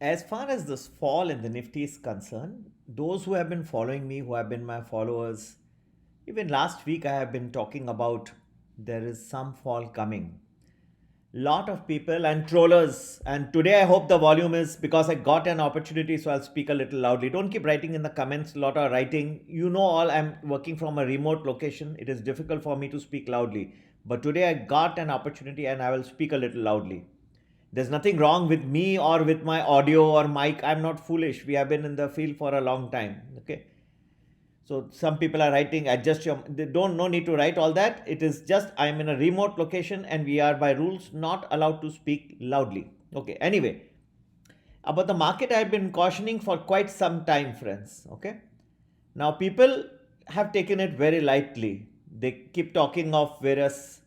As far as this fall in the Nifty is concerned, those who have been following me, who have been my followers, even last week I have been talking about there is some fall coming. Lot of people and trollers, and today I hope the volume is because I got an opportunity, so I'll speak a little loudly. Don't keep writing in the comments, lot of writing. You know, all I'm working from a remote location. It is difficult for me to speak loudly. But today I got an opportunity and I will speak a little loudly. There's nothing wrong with me or with my audio or mic. I'm not foolish. We have been in the field for a long time. Okay. So some people are writing, adjust your, they don't, no need to write all that. It is just, I'm in a remote location and we are by rules not allowed to speak loudly. Okay. Anyway, about the market, I've been cautioning for quite some time, friends. Okay. Now people have taken it very lightly. They keep talking of various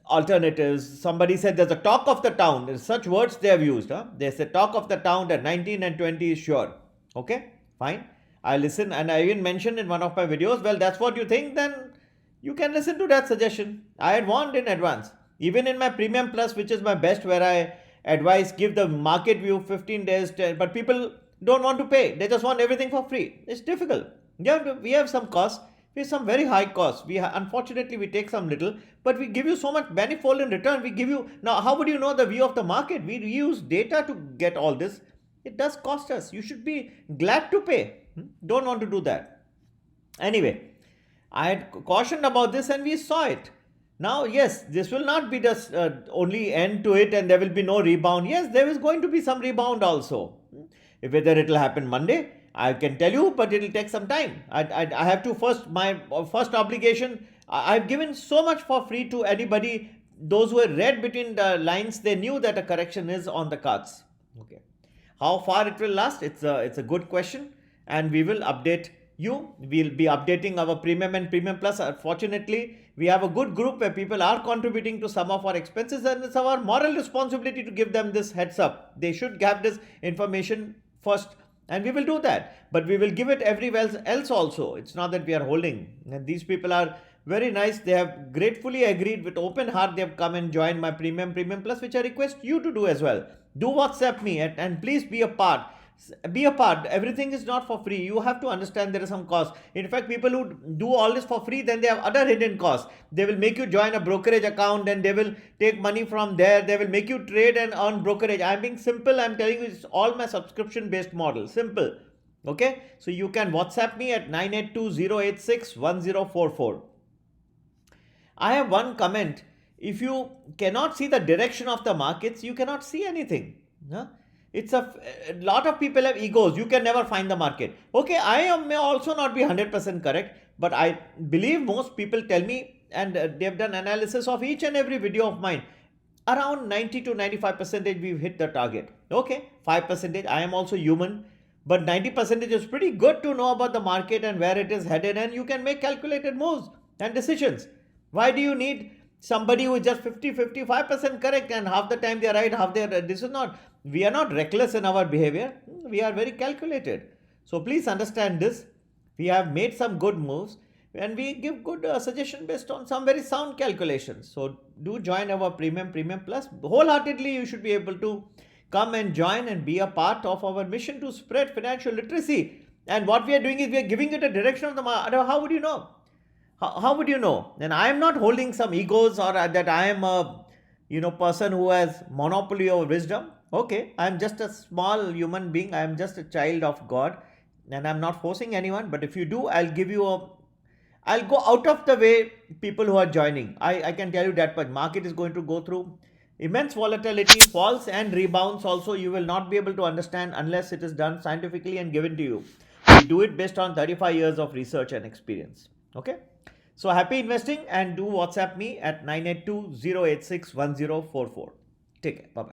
alternatives. Somebody said there's a talk of the town. There's such words they have used. Huh? They said talk of the town that 19 and 20 is sure. Okay, fine. I listen and I even mentioned in one of my videos, well, that's what you think, then you can listen to that suggestion. I had warned in advance. Even in my Premium Plus, which is my best, where I advise, give the market view 15 days, but people don't want to pay. They just want everything for free. It's difficult. Yeah, we have some costs. We have some very high costs. Unfortunately we take some little, but we give you so much manifold in return. We give you now. How would you know the view of the market? We use data to get all this. It does cost us. You should be glad to pay. Don't want to do that. Anyway, I had cautioned about this and we saw it. Now, yes, this will not be the only end to it and there will be no rebound. Yes, there is going to be some rebound also. Whether it will happen Monday, I can tell you, but it will take some time. I have to first, my first obligation, I've given so much for free to anybody. Those who had read between the lines, they knew that a correction is on the cards. Okay. How far it will last? It's a good question, and we will update you. We'll be updating our Premium and Premium Plus. Fortunately, we have a good group where people are contributing to some of our expenses, and it's our moral responsibility to give them this heads up. They should have this information first, and we will do that. But we will give it everywhere else also. It's not that we are holding. And these people are very nice. They have gratefully agreed with open heart. They have come and joined my Premium Plus, which I request you to do as well. Do WhatsApp me and please be a part. Be a part. Everything is not for free. You have to understand there is some cost. In fact, people who do all this for free, then they have other hidden costs. They will make you join a brokerage account and they will take money from there. They will make you trade and earn brokerage. I'm being simple. I'm telling you, it's all my subscription based model. Simple. Okay. So you can WhatsApp me at 982-086-1044. I have one comment. If you cannot see the direction of the markets, you cannot see anything. Huh? It's a lot of people have egos. You can never find the market. Okay, may also not be 100% correct, but I believe most people tell me, and they've done analysis of each and every video of mine. Around 90 to 95% we've hit the target. Okay, 5% I am also human, but 90% is pretty good to know about the market and where it is headed, and you can make calculated moves and decisions. Why do you need somebody who is just 50-55% correct and half the time they are right, half they are, this is not, we are not reckless in our behavior. We are very calculated. So please understand this. We have made some good moves and we give good suggestion based on some very sound calculations. So do join our Premium Plus. Wholeheartedly, you should be able to come and join and be a part of our mission to spread financial literacy. And what we are doing is we are giving it a direction of the market. How would you know? How would you know? And I am not holding some egos or that I am a person who has monopoly over wisdom. Okay, I am just a small human being. I am just a child of God, and I'm not forcing anyone. But if you do, I'll go out of the way people who are joining. I can tell you that much. Market is going to go through immense volatility, falls and rebounds. Also, you will not be able to understand unless it is done scientifically and given to you. We do it based on 35 years of research and experience. Okay. So happy investing and do WhatsApp me at 982-086-1044. Take care. Bye bye.